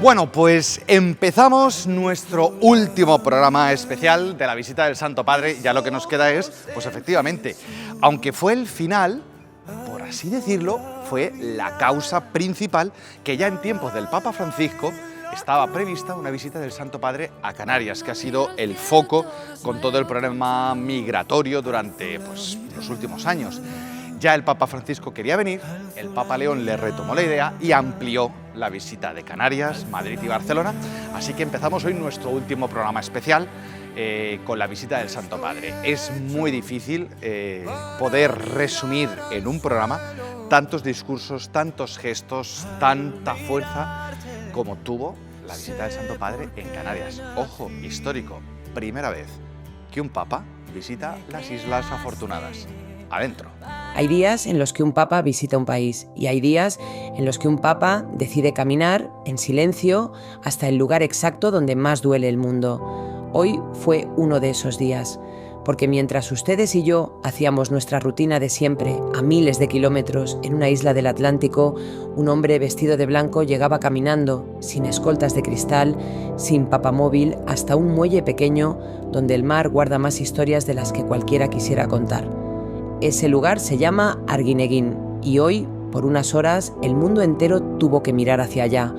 Bueno, pues empezamos nuestro último programa especial de la visita del Santo Padre. Ya lo que nos queda es, pues efectivamente, aunque fue el final, por así decirlo, fue la causa principal que ya en tiempos del Papa Francisco estaba prevista una visita del Santo Padre a Canarias, que ha sido el foco con todo el problema migratorio durante los últimos años. Ya el Papa Francisco quería venir, el Papa León le retomó la idea y amplió la visita de Canarias, Madrid y Barcelona. Así que empezamos hoy nuestro último programa especial con la visita del Santo Padre. Es muy difícil poder resumir en un programa tantos discursos, tantos gestos, tanta fuerza como tuvo la visita del Santo Padre en Canarias. Ojo, histórico, primera vez que un Papa visita las Islas Afortunadas. Adentro. Hay días en los que un papa visita un país y hay días en los que un papa decide caminar en silencio hasta el lugar exacto donde más duele el mundo. Hoy fue uno de esos días, porque mientras ustedes y yo hacíamos nuestra rutina de siempre a miles de kilómetros en una isla del Atlántico, un hombre vestido de blanco llegaba caminando, sin escoltas de cristal, sin papamóvil, hasta un muelle pequeño donde el mar guarda más historias de las que cualquiera quisiera contar. Ese lugar se llama Arguineguín y hoy, por unas horas, el mundo entero tuvo que mirar hacia allá.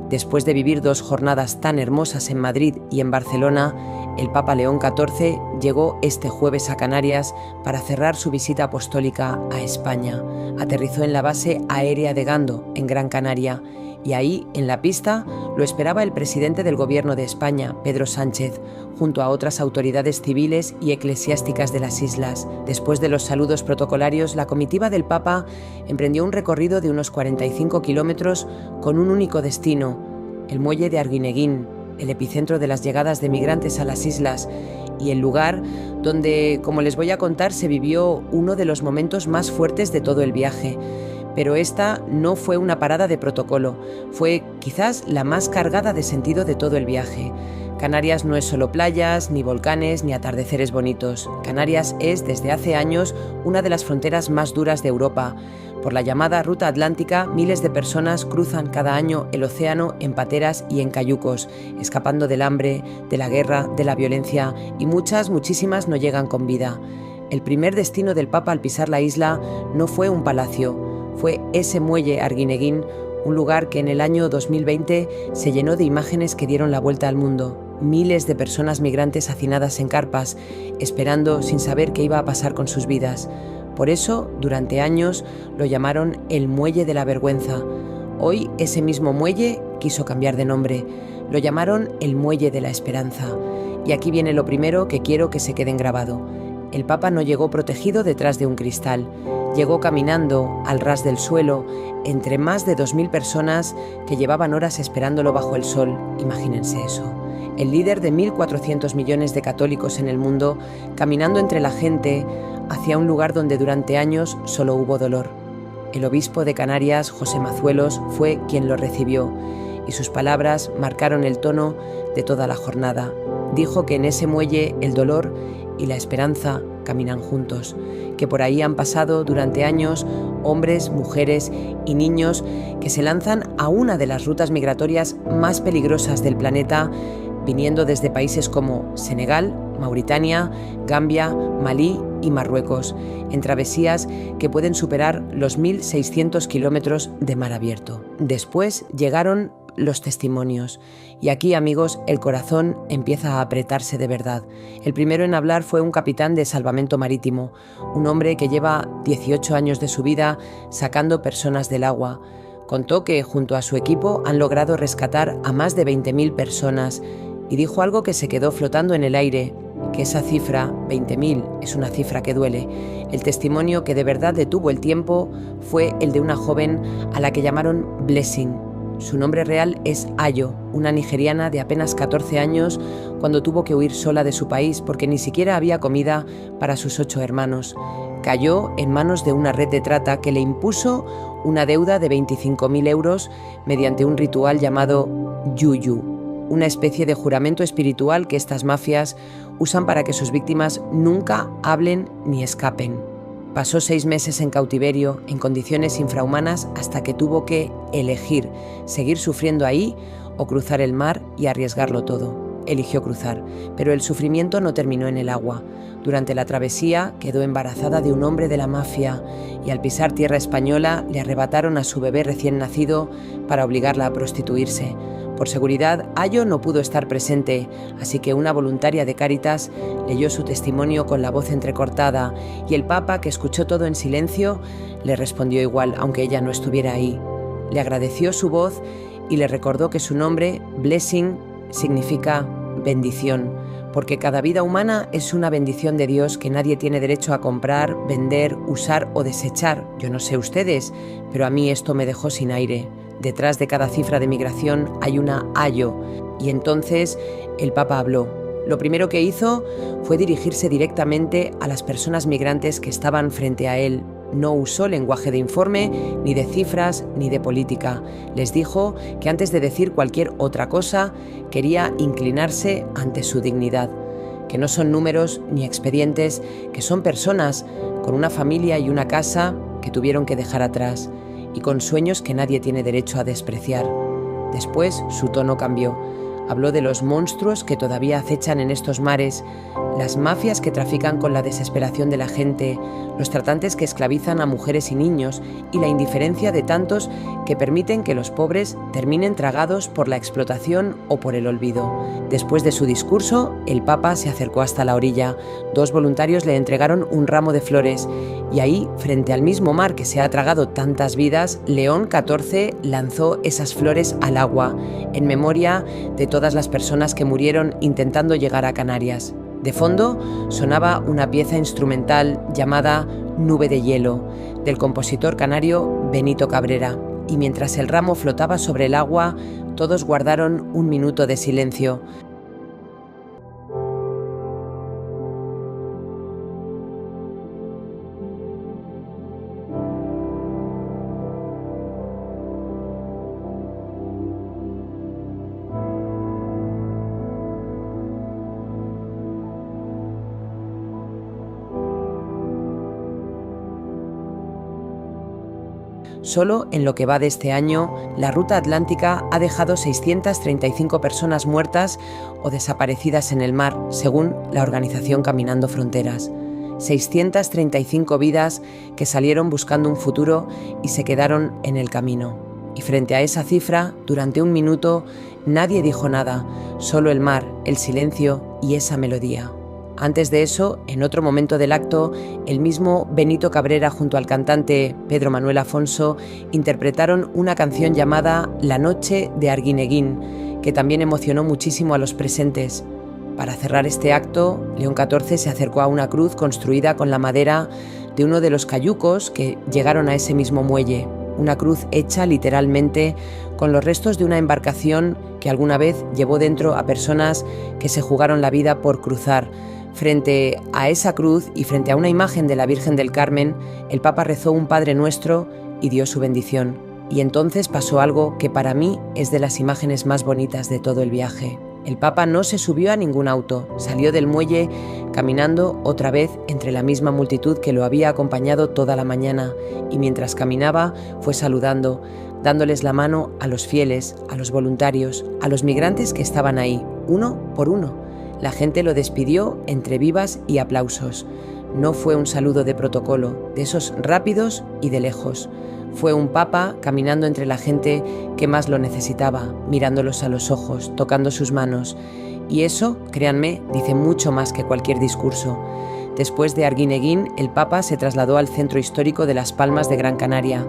Después de vivir 2 jornadas tan hermosas en Madrid y en Barcelona, el Papa León XIV llegó este jueves a Canarias para cerrar su visita apostólica a España. Aterrizó en la base aérea de Gando, en Gran Canaria, y ahí, en la pista, lo esperaba el presidente del Gobierno de España, Pedro Sánchez, junto a otras autoridades civiles y eclesiásticas de las islas. Después de los saludos protocolarios, la comitiva del Papa emprendió un recorrido de unos 45 kilómetros con un único destino, el muelle de Arguineguín, el epicentro de las llegadas de migrantes a las islas y el lugar donde, como les voy a contar, se vivió uno de los momentos más fuertes de todo el viaje. Pero esta no fue una parada de protocolo, fue quizás la más cargada de sentido de todo el viaje. Canarias no es solo playas, ni volcanes, ni atardeceres bonitos. Canarias es, desde hace años, una de las fronteras más duras de Europa. Por la llamada Ruta Atlántica, miles de personas cruzan cada año el océano en pateras y en cayucos, escapando del hambre, de la guerra, de la violencia, y muchísimas no llegan con vida. El primer destino del Papa al pisar la isla no fue un palacio, fue ese muelle Arguineguín, un lugar que en el año 2020 se llenó de imágenes que dieron la vuelta al mundo. Miles de personas migrantes hacinadas en carpas, esperando sin saber qué iba a pasar con sus vidas. Por eso, durante años, lo llamaron el Muelle de la Vergüenza. Hoy, ese mismo muelle quiso cambiar de nombre. Lo llamaron el Muelle de la Esperanza. Y aquí viene lo primero que quiero que se queden grabado. El Papa no llegó protegido detrás de un cristal. Llegó caminando al ras del suelo entre más de 2.000 personas que llevaban horas esperándolo bajo el sol. Imagínense eso. El líder de 1.400 millones de católicos en el mundo, caminando entre la gente hacia un lugar donde durante años solo hubo dolor. El obispo de Canarias, José Mazuelos, fue quien lo recibió y sus palabras marcaron el tono de toda la jornada. Dijo que en ese muelle el dolor y la esperanza caminan juntos, que por ahí han pasado durante años hombres, mujeres y niños que se lanzan a una de las rutas migratorias más peligrosas del planeta, viniendo desde países como Senegal, Mauritania, Gambia, Malí y Marruecos, en travesías que pueden superar los 1.600 kilómetros de mar abierto. Después llegaron los testimonios. Y aquí, amigos, el corazón empieza a apretarse de verdad. El primero en hablar fue un capitán de salvamento marítimo, un hombre que lleva 18 años de su vida sacando personas del agua. Contó que junto a su equipo han logrado rescatar a más de 20.000 personas y dijo algo que se quedó flotando en el aire, que esa cifra, 20.000, es una cifra que duele. El testimonio que de verdad detuvo el tiempo fue el de una joven a la que llamaron Blessing. Su nombre real es Ayo, una nigeriana de apenas 14 años, cuando tuvo que huir sola de su país porque ni siquiera había comida para sus 8 hermanos. Cayó en manos de una red de trata que le impuso una deuda de 25.000 euros mediante un ritual llamado Yuyu, una especie de juramento espiritual que estas mafias usan para que sus víctimas nunca hablen ni escapen. Pasó 6 meses en cautiverio, en condiciones infrahumanas, hasta que tuvo que elegir seguir sufriendo ahí o cruzar el mar y arriesgarlo todo. Eligió cruzar, pero el sufrimiento no terminó en el agua. Durante la travesía quedó embarazada de un hombre de la mafia y al pisar tierra española le arrebataron a su bebé recién nacido para obligarla a prostituirse. Por seguridad, Ayo no pudo estar presente, así que una voluntaria de Cáritas leyó su testimonio con la voz entrecortada y el Papa, que escuchó todo en silencio, le respondió igual, aunque ella no estuviera ahí. Le agradeció su voz y le recordó que su nombre, Blessing, significa bendición, porque cada vida humana es una bendición de Dios que nadie tiene derecho a comprar, vender, usar o desechar. Yo no sé ustedes, pero a mí esto me dejó sin aire. Detrás de cada cifra de migración hay una Ayo, y entonces el Papa habló. Lo primero que hizo fue dirigirse directamente a las personas migrantes que estaban frente a él. No usó lenguaje de informe, ni de cifras, ni de política. Les dijo que antes de decir cualquier otra cosa, quería inclinarse ante su dignidad. Que no son números ni expedientes, que son personas con una familia y una casa que tuvieron que dejar atrás, y con sueños que nadie tiene derecho a despreciar. Después su tono cambió. Habló de los monstruos que todavía acechan en estos mares, las mafias que trafican con la desesperación de la gente, los tratantes que esclavizan a mujeres y niños y la indiferencia de tantos que permiten que los pobres terminen tragados por la explotación o por el olvido. Después de su discurso, el Papa se acercó hasta la orilla. 2 voluntarios le entregaron un ramo de flores y ahí, frente al mismo mar que se ha tragado tantas vidas, León XIV lanzó esas flores al agua, en memoria de todas las personas que murieron intentando llegar a Canarias. De fondo sonaba una pieza instrumental llamada Nube de hielo, del compositor canario Benito Cabrera, y mientras el ramo flotaba sobre el agua, todos guardaron un minuto de silencio. Solo en lo que va de este año, la ruta atlántica ha dejado 635 personas muertas o desaparecidas en el mar, según la organización Caminando Fronteras. 635 vidas que salieron buscando un futuro y se quedaron en el camino. Y frente a esa cifra, durante un minuto, nadie dijo nada, solo el mar, el silencio y esa melodía. Antes de eso, en otro momento del acto, el mismo Benito Cabrera junto al cantante Pedro Manuel Afonso interpretaron una canción llamada La noche de Arguineguín, que también emocionó muchísimo a los presentes. Para cerrar este acto, León XIV se acercó a una cruz construida con la madera de uno de los cayucos que llegaron a ese mismo muelle, una cruz hecha literalmente con los restos de una embarcación que alguna vez llevó dentro a personas que se jugaron la vida por cruzar. Frente a esa cruz y frente a una imagen de la Virgen del Carmen, el Papa rezó un Padre Nuestro y dio su bendición. Y entonces pasó algo que para mí es de las imágenes más bonitas de todo el viaje. El Papa no se subió a ningún auto, salió del muelle caminando otra vez entre la misma multitud que lo había acompañado toda la mañana, y mientras caminaba fue saludando, dándoles la mano a los fieles, a los voluntarios, a los migrantes que estaban ahí, uno por uno. La gente lo despidió entre vivas y aplausos. No fue un saludo de protocolo, de esos rápidos y de lejos. Fue un Papa caminando entre la gente que más lo necesitaba, mirándolos a los ojos, tocando sus manos. Y eso, créanme, dice mucho más que cualquier discurso. Después de Arguineguín, el Papa se trasladó al centro histórico de Las Palmas de Gran Canaria.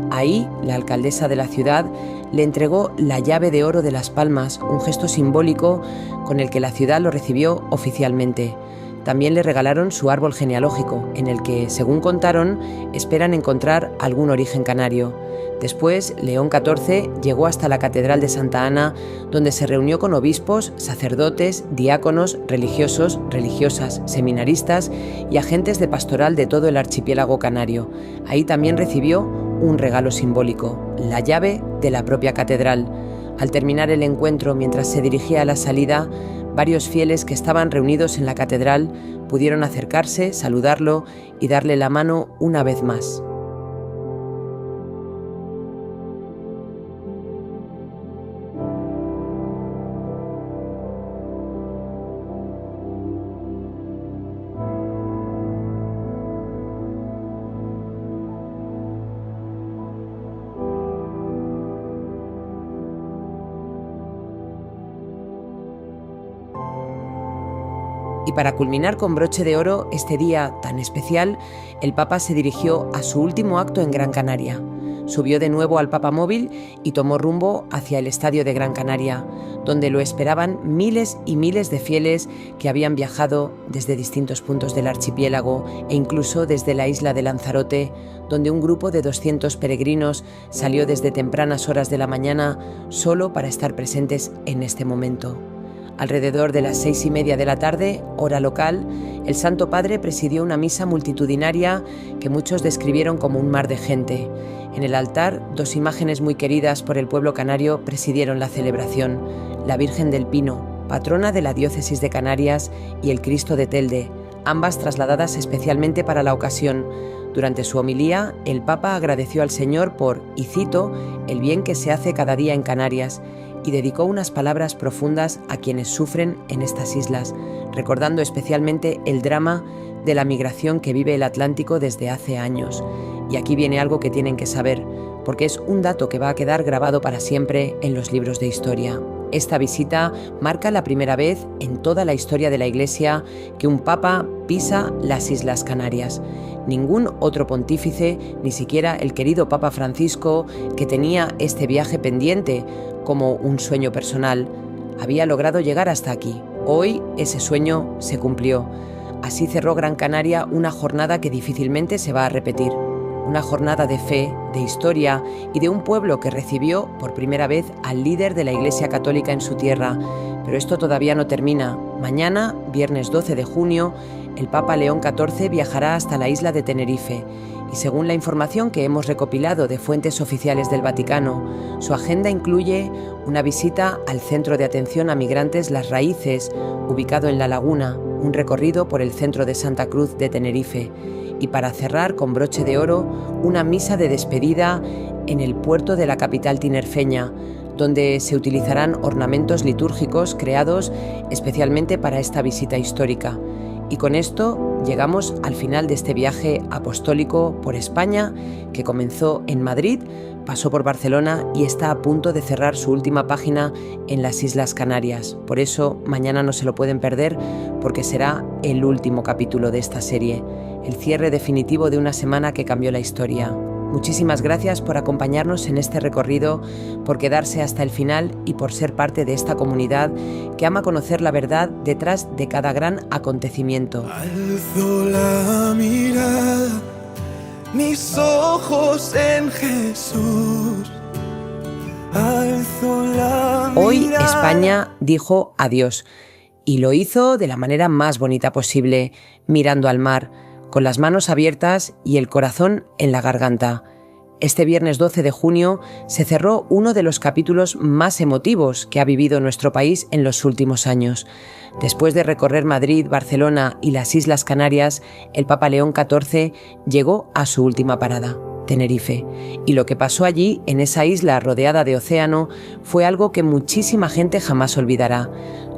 Ahí, la alcaldesa de la ciudad le entregó la llave de oro de Las Palmas, un gesto simbólico con el que la ciudad lo recibió oficialmente. También le regalaron su árbol genealógico, en el que, según contaron, esperan encontrar algún origen canario. Después, León XIV llegó hasta la Catedral de Santa Ana, donde se reunió con obispos, sacerdotes, diáconos, religiosos, religiosas, seminaristas y agentes de pastoral de todo el archipiélago canario. Ahí también recibió un regalo simbólico, la llave de la propia catedral. Al terminar el encuentro, mientras se dirigía a la salida, varios fieles que estaban reunidos en la catedral pudieron acercarse, saludarlo y darle la mano una vez más. Y para culminar con broche de oro este día tan especial, el Papa se dirigió a su último acto en Gran Canaria. Subió de nuevo al Papamóvil y tomó rumbo hacia el estadio de Gran Canaria, donde lo esperaban miles y miles de fieles que habían viajado desde distintos puntos del archipiélago e incluso desde la isla de Lanzarote, donde un grupo de 200 peregrinos salió desde tempranas horas de la mañana solo para estar presentes en este momento. Alrededor de las 6:30 de la tarde, hora local, el Santo Padre presidió una misa multitudinaria que muchos describieron como un mar de gente. En el altar, dos imágenes muy queridas por el pueblo canario presidieron la celebración: la Virgen del Pino, patrona de la diócesis de Canarias, y el Cristo de Telde, ambas trasladadas especialmente para la ocasión. Durante su homilía, el Papa agradeció al Señor por, y cito, el bien que se hace cada día en Canarias, y dedicó unas palabras profundas a quienes sufren en estas islas, recordando especialmente el drama de la migración que vive el Atlántico desde hace años. Y aquí viene algo que tienen que saber, porque es un dato que va a quedar grabado para siempre en los libros de historia. Esta visita marca la primera vez en toda la historia de la Iglesia que un papa pisa las Islas Canarias. Ningún otro pontífice, ni siquiera el querido Papa Francisco, que tenía este viaje pendiente como un sueño personal, había logrado llegar hasta aquí. Hoy ese sueño se cumplió. Así cerró Gran Canaria una jornada que difícilmente se va a repetir. Una jornada de fe, de historia y de un pueblo que recibió por primera vez al líder de la Iglesia Católica en su tierra. Pero esto todavía no termina. Mañana, viernes 12 de junio, el Papa León XIV viajará hasta la isla de Tenerife. Y según la información que hemos recopilado de fuentes oficiales del Vaticano, su agenda incluye una visita al Centro de Atención a Migrantes Las Raíces, ubicado en La Laguna, un recorrido por el centro de Santa Cruz de Tenerife, y para cerrar con broche de oro, una misa de despedida en el puerto de la capital tinerfeña, donde se utilizarán ornamentos litúrgicos creados especialmente para esta visita histórica. Y con esto llegamos al final de este viaje apostólico por España, que comenzó en Madrid, pasó por Barcelona y está a punto de cerrar su última página en las Islas Canarias. Por eso mañana no se lo pueden perder, porque será el último capítulo de esta serie, el cierre definitivo de una semana que cambió la historia. Muchísimas gracias por acompañarnos en este recorrido, por quedarse hasta el final y por ser parte de esta comunidad que ama conocer la verdad detrás de cada gran acontecimiento. Alzo la mirada, mis ojos en Jesús. Alzo la mirada. Hoy España dijo adiós y lo hizo de la manera más bonita posible, mirando al mar, con las manos abiertas y el corazón en la garganta. Este viernes 12 de junio se cerró uno de los capítulos más emotivos que ha vivido nuestro país en los últimos años. Después de recorrer Madrid, Barcelona y las Islas Canarias, el Papa León XIV llegó a su última parada, Tenerife. Y lo que pasó allí, en esa isla rodeada de océano, fue algo que muchísima gente jamás olvidará.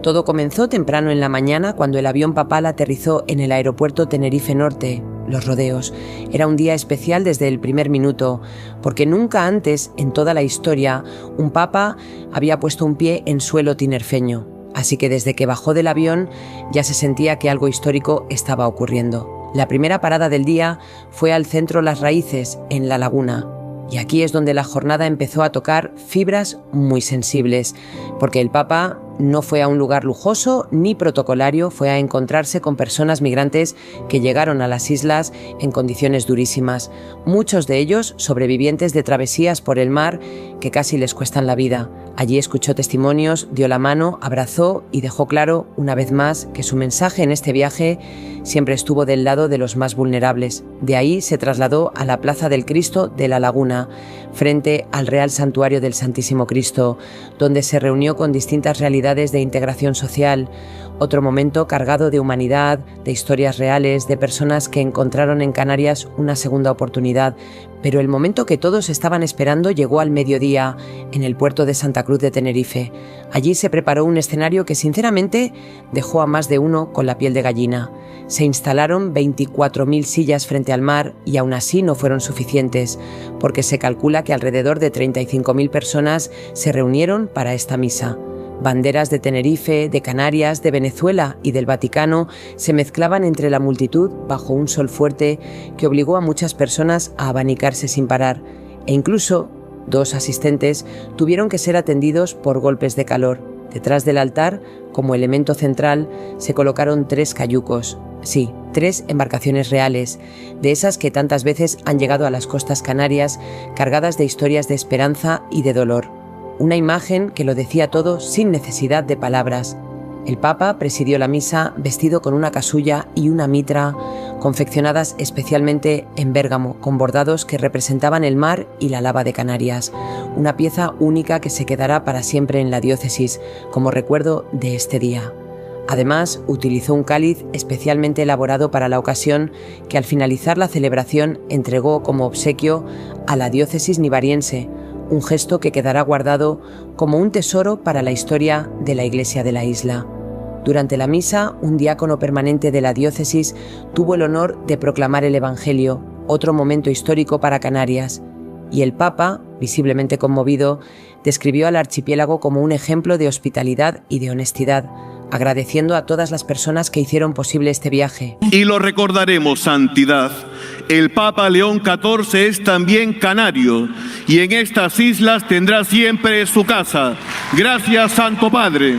Todo comenzó temprano en la mañana cuando el avión papal aterrizó en el aeropuerto Tenerife Norte, Los Rodeos. Era un día especial desde el primer minuto, porque nunca antes en toda la historia un papa había puesto un pie en suelo tinerfeño. Así que desde que bajó del avión ya se sentía que algo histórico estaba ocurriendo. La primera parada del día fue al centro Las Raíces, en La Laguna. Y aquí es donde la jornada empezó a tocar fibras muy sensibles, porque el Papa no fue a un lugar lujoso ni protocolario, fue a encontrarse con personas migrantes que llegaron a las islas en condiciones durísimas, muchos de ellos sobrevivientes de travesías por el mar que casi les cuestan la vida. Allí escuchó testimonios, dio la mano, abrazó y dejó claro, una vez más, que su mensaje en este viaje siempre estuvo del lado de los más vulnerables. De ahí se trasladó a la Plaza del Cristo de La Laguna, frente al Real Santuario del Santísimo Cristo, donde se reunió con distintas realidades actividades de integración social. Otro momento cargado de humanidad, de historias reales, de personas que encontraron en Canarias una segunda oportunidad. Pero el momento que todos estaban esperando llegó al mediodía, en el puerto de Santa Cruz de Tenerife. Allí se preparó un escenario que sinceramente dejó a más de uno con la piel de gallina. Se instalaron 24.000 sillas frente al mar y aún así no fueron suficientes, porque se calcula que alrededor de 35.000 personas se reunieron para esta misa. Banderas de Tenerife, de Canarias, de Venezuela y del Vaticano se mezclaban entre la multitud bajo un sol fuerte que obligó a muchas personas a abanicarse sin parar, e incluso 2 asistentes tuvieron que ser atendidos por golpes de calor. Detrás del altar, como elemento central, se colocaron 3 cayucos. Sí, 3 embarcaciones reales, de esas que tantas veces han llegado a las costas canarias, cargadas de historias de esperanza y de dolor. Una imagen que lo decía todo sin necesidad de palabras. El Papa presidió la misa vestido con una casulla y una mitra, confeccionadas especialmente en Bérgamo, con bordados que representaban el mar y la lava de Canarias. Una pieza única que se quedará para siempre en la diócesis, como recuerdo de este día. Además, utilizó un cáliz especialmente elaborado para la ocasión que al finalizar la celebración entregó como obsequio a la diócesis nivariense, un gesto que quedará guardado como un tesoro para la historia de la Iglesia de la isla. Durante la misa, un diácono permanente de la diócesis tuvo el honor de proclamar el Evangelio, otro momento histórico para Canarias, y el Papa, visiblemente conmovido, describió al archipiélago como un ejemplo de hospitalidad y de honestidad, agradeciendo a todas las personas que hicieron posible este viaje. Y lo recordaremos, Santidad. El Papa León XIV es también canario y en estas islas tendrá siempre su casa. Gracias, Santo Padre.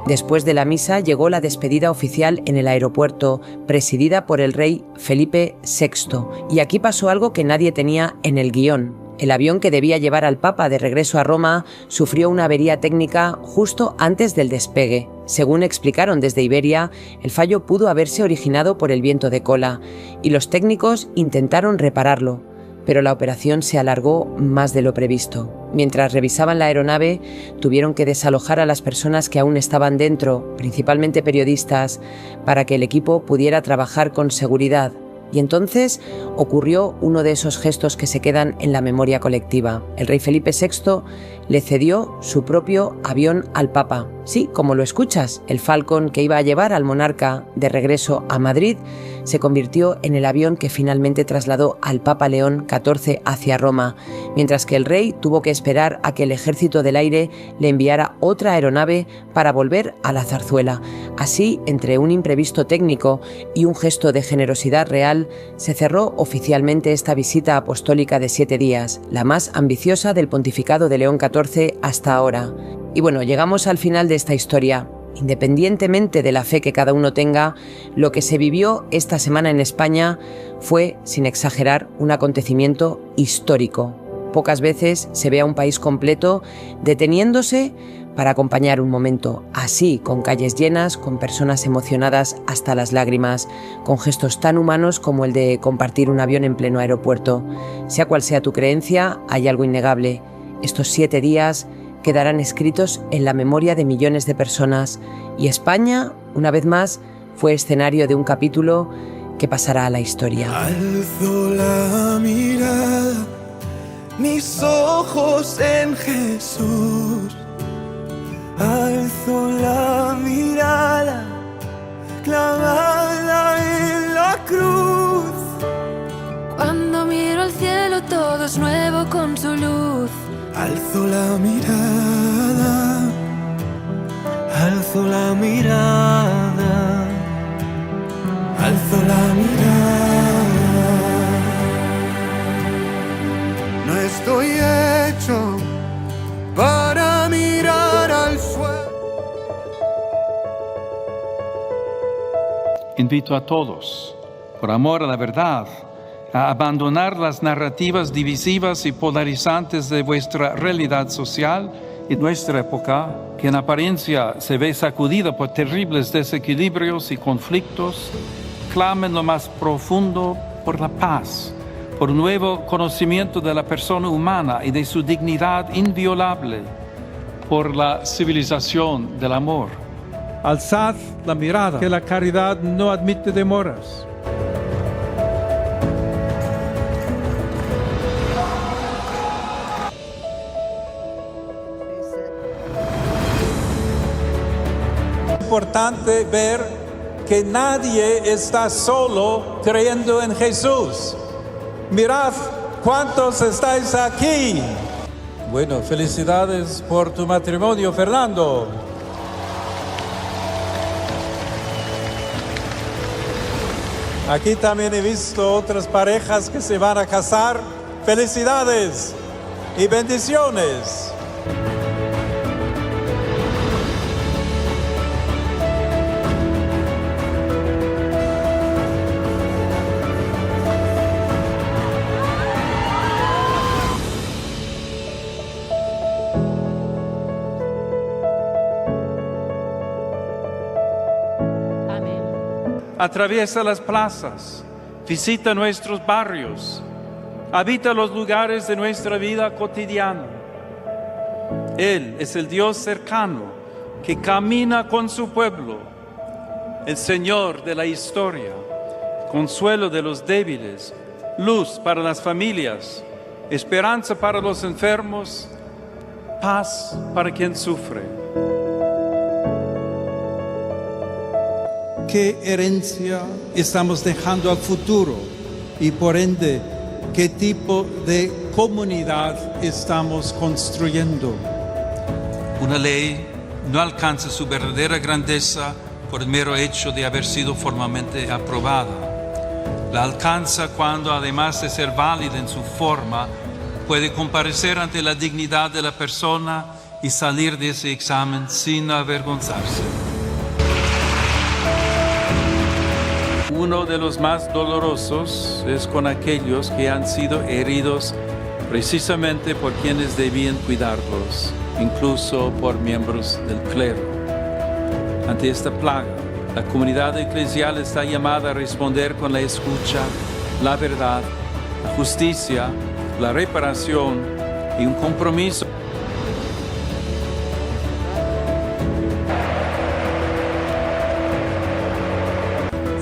Después de la misa llegó la despedida oficial en el aeropuerto, presidida por el rey Felipe VI. Y aquí pasó algo que nadie tenía en el guión. El avión que debía llevar al Papa de regreso a Roma sufrió una avería técnica justo antes del despegue. Según explicaron desde Iberia, el fallo pudo haberse originado por el viento de cola, y los técnicos intentaron repararlo, pero la operación se alargó más de lo previsto. Mientras revisaban la aeronave, tuvieron que desalojar a las personas que aún estaban dentro, principalmente periodistas, para que el equipo pudiera trabajar con seguridad. Y entonces ocurrió uno de esos gestos que se quedan en la memoria colectiva. El rey Felipe VI le cedió su propio avión al Papa. Sí, como lo escuchas, el Falcon que iba a llevar al monarca de regreso a Madrid se convirtió en el avión que finalmente trasladó al Papa León XIV hacia Roma, mientras que el rey tuvo que esperar a que el Ejército del Aire le enviara otra aeronave para volver a la Zarzuela. Así, entre un imprevisto técnico y un gesto de generosidad real, se cerró oficialmente esta visita apostólica de 7 días, la más ambiciosa del pontificado de León XIV hasta ahora. Y bueno, llegamos al final de esta historia. Independientemente de la fe que cada uno tenga, lo que se vivió esta semana en España fue, sin exagerar, un acontecimiento histórico. Pocas veces se ve a un país completo deteniéndose para acompañar un momento así, con calles llenas, con personas emocionadas hasta las lágrimas, con gestos tan humanos como el de compartir un avión en pleno aeropuerto. Sea cual sea tu creencia, hay algo innegable. Estos 7 días quedarán escritos en la memoria de millones de personas, y España, una vez más, fue escenario de un capítulo que pasará a la historia. Alzo la mirada, mis ojos en Jesús. Alzo la mirada, clavada en la cruz. Cuando miro al cielo todo es nuevo con su luz. Alzo la mirada, alzo la mirada, alzo la mirada. No estoy hecho para mirar al suelo. Invito a todos, por amor a la verdad, a abandonar las narrativas divisivas y polarizantes de vuestra realidad social y nuestra época, que en apariencia se ve sacudida por terribles desequilibrios y conflictos. Clamen lo más profundo por la paz, por un nuevo conocimiento de la persona humana y de su dignidad inviolable, por la civilización del amor. Alzad la mirada, que la caridad no admite demoras. Es importante ver que nadie está solo creyendo en Jesús. Mirad cuántos estáis aquí. Bueno, felicidades por tu matrimonio, Fernando. Aquí también he visto otras parejas que se van a casar. Felicidades y bendiciones. Atraviesa las plazas, visita nuestros barrios, habita los lugares de nuestra vida cotidiana. Él es el Dios cercano que camina con su pueblo, el Señor de la historia, consuelo de los débiles, luz para las familias, esperanza para los enfermos, paz para quien sufre. ¿Qué herencia estamos dejando al futuro? Y por ende, ¿qué tipo de comunidad estamos construyendo? Una ley no alcanza su verdadera grandeza por el mero hecho de haber sido formalmente aprobada. La alcanza cuando, además de ser válida en su forma, puede comparecer ante la dignidad de la persona y salir de ese examen sin avergonzarse. Uno de los más dolorosos es con aquellos que han sido heridos precisamente por quienes debían cuidarlos, incluso por miembros del clero. Ante esta plaga, la comunidad eclesial está llamada a responder con la escucha, la verdad, la justicia, la reparación y un compromiso.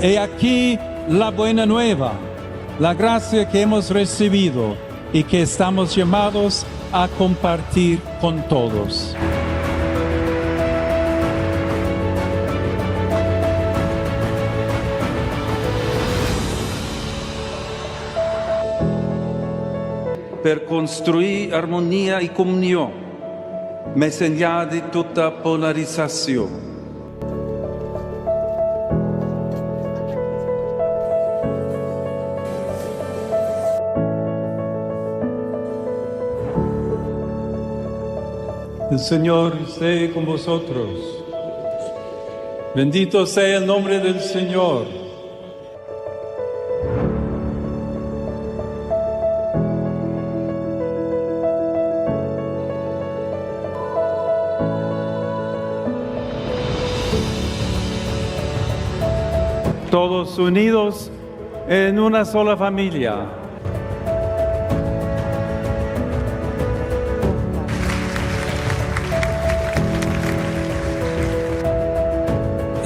He aquí la buena nueva, la gracia que hemos recibido y que estamos llamados a compartir con todos. Per construir armonia y comunión, más allá de toda polarización. El Señor esté con vosotros. Bendito sea el nombre del Señor. Todos unidos en una sola familia.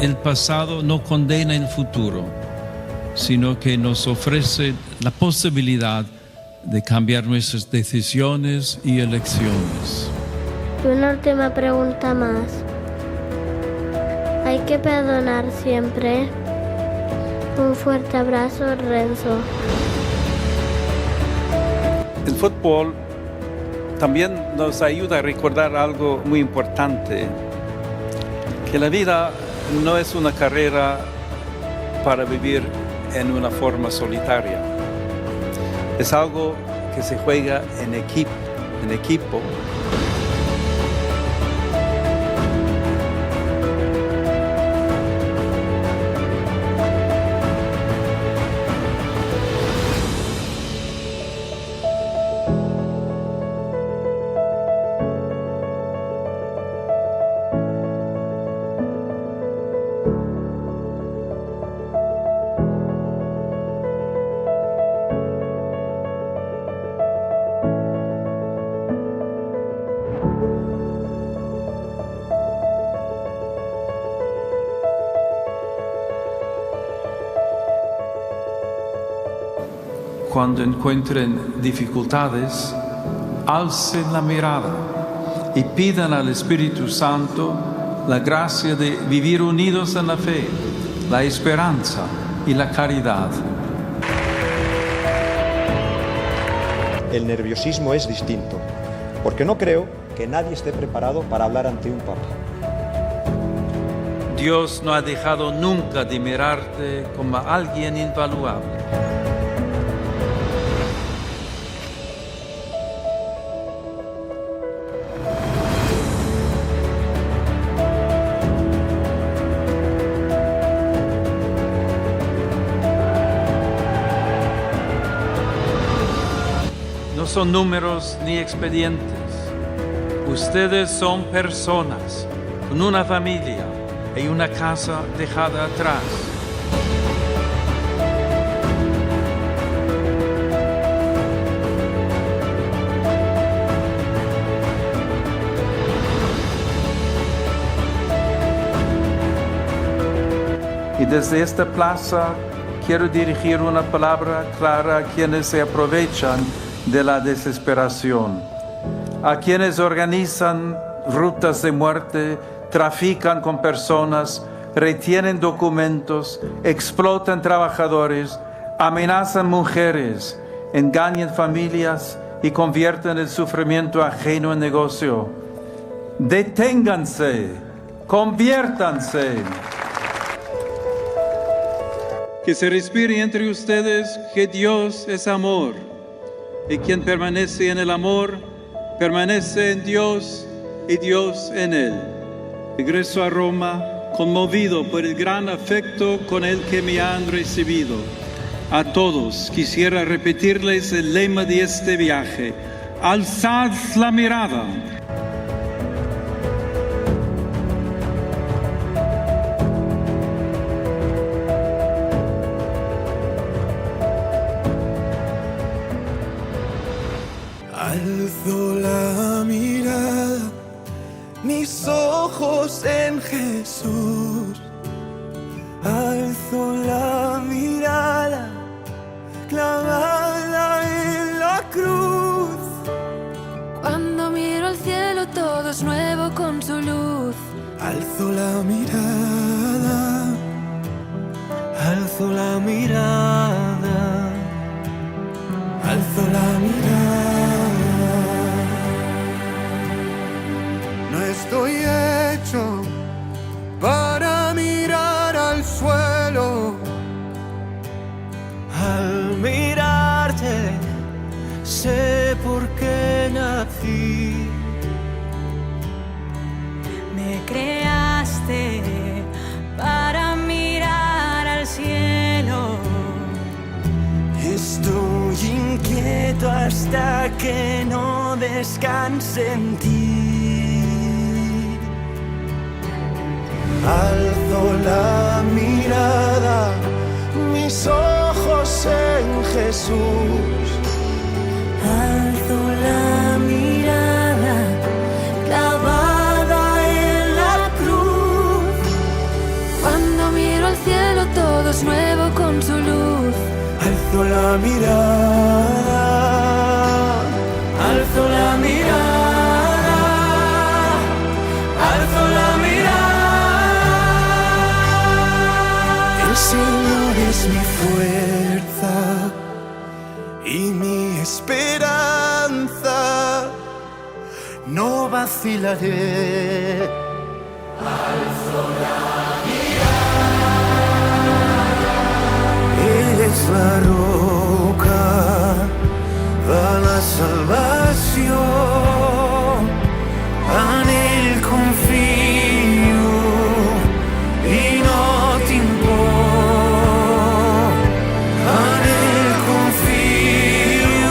El pasado no condena el futuro, sino que nos ofrece la posibilidad de cambiar nuestras decisiones y elecciones. Y una última pregunta más. ¿Hay que perdonar siempre? Un fuerte abrazo, Renzo. El fútbol también nos ayuda a recordar algo muy importante, que la vida no es una carrera para vivir en una forma solitaria. Es algo que se juega en equipo. cuando encuentren dificultades, alcen la mirada y pidan al Espíritu Santo la gracia de vivir unidos en la fe, la esperanza y la caridad. El nerviosismo es distinto, porque no creo que nadie esté preparado para hablar ante un papa. Dios no ha dejado nunca de mirarte como a alguien invaluable. No son números ni expedientes. Ustedes son personas con una familia y una casa dejada atrás. Y desde esta plaza quiero dirigir una palabra clara a quienes se aprovechan de la desesperación, a quienes organizan rutas de muerte, trafican con personas, retienen documentos, explotan trabajadores, amenazan mujeres, engañan familias y convierten el sufrimiento ajeno en negocio. Deténganse, conviértanse. Que se respire entre ustedes que Dios es amor, y quien permanece en el amor, permanece en Dios y Dios en él. Regreso a Roma, conmovido por el gran afecto con el que me han recibido. A todos quisiera repetirles el lema de este viaje: alzad la mirada. Alzo la mirada, mis ojos en Jesús. Alzo la mirada, clavada en la cruz. Cuando miro al cielo todo es nuevo con su luz. Alzo la mirada, alzo la mirada, alzo la mirada. No estoy hecho para mirar al suelo. Al mirarte sé por qué nací. Me creaste para mirar al cielo. Estoy inquieto hasta que no descanse en ti. Alzo la mirada, mis ojos en Jesús. Alzo la mirada, clavada en la cruz. Cuando miro al cielo todo es nuevo con su luz. Alzo la mirada, alzo la mirada, alzo la mirada. El Señor es mi fuerza y mi esperanza, no vacilaré. Alzo la mirada, es la roca para la salvación, en él confío y no temo. En él confío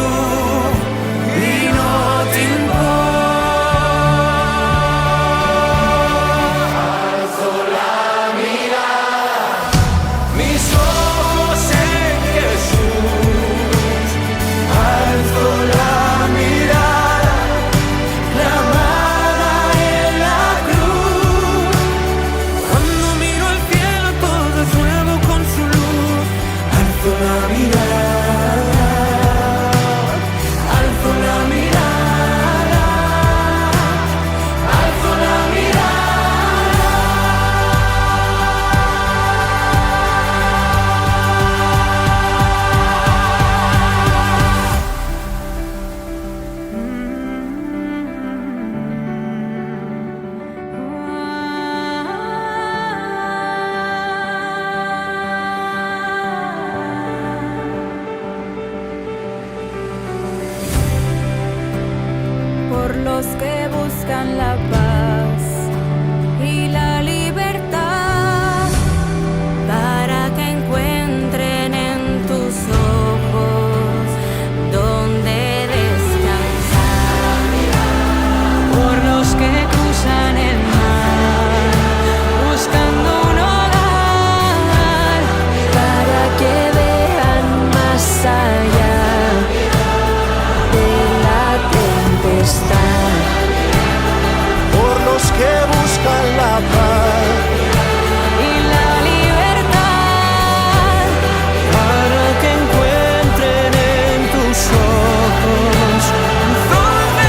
y no temo. Alzo la mirada, mis ojos en Jesús. Alzo la mirada, los que buscan la paz y la libertad, para que encuentren en tus ojos donde descansar. Por los que cruzan el mar buscando un hogar, para que vean más allá de la tempestad. Por los que buscan la paz Y la libertad, para que encuentren en tus ojos donde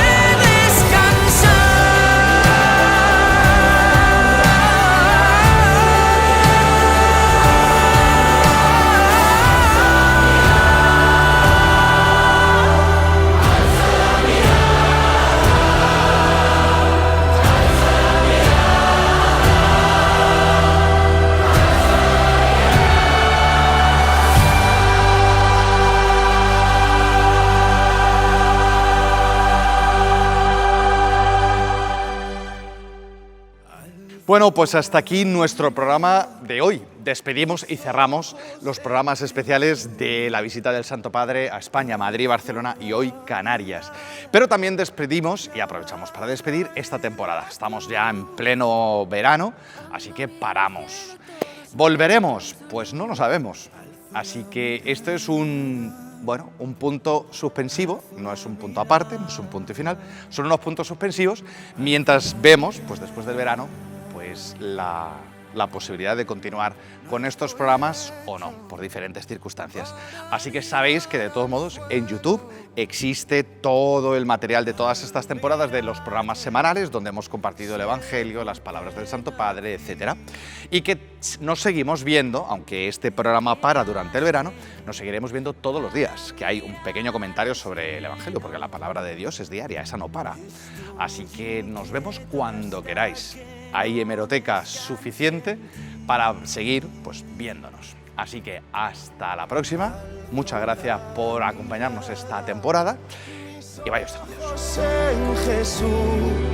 Bueno, pues hasta aquí nuestro programa de hoy. Despedimos y cerramos los programas especiales de la visita del Santo Padre a España, Madrid, Barcelona y hoy Canarias. Pero también despedimos y aprovechamos para despedir esta temporada. Estamos ya en pleno verano, así que paramos. ¿Volveremos? Pues no lo sabemos. Así que esto es un punto suspensivo, no es un punto aparte, no es un punto y final, son unos puntos suspensivos mientras vemos, pues después del verano, pues la posibilidad de continuar con estos programas o no, por diferentes circunstancias. Así que sabéis que de todos modos en YouTube existe todo el material de todas estas temporadas de los programas semanales donde hemos compartido el Evangelio, las palabras del Santo Padre, etc. Y que nos seguimos viendo, aunque este programa para durante el verano, nos seguiremos viendo todos los días, que hay un pequeño comentario sobre el Evangelio, porque la palabra de Dios es diaria, esa no para. Así que nos vemos cuando queráis. Hay hemeroteca suficiente para seguir pues, viéndonos. Así que hasta la próxima. Muchas gracias por acompañarnos esta temporada y vaya usted con Dios. en Jesús.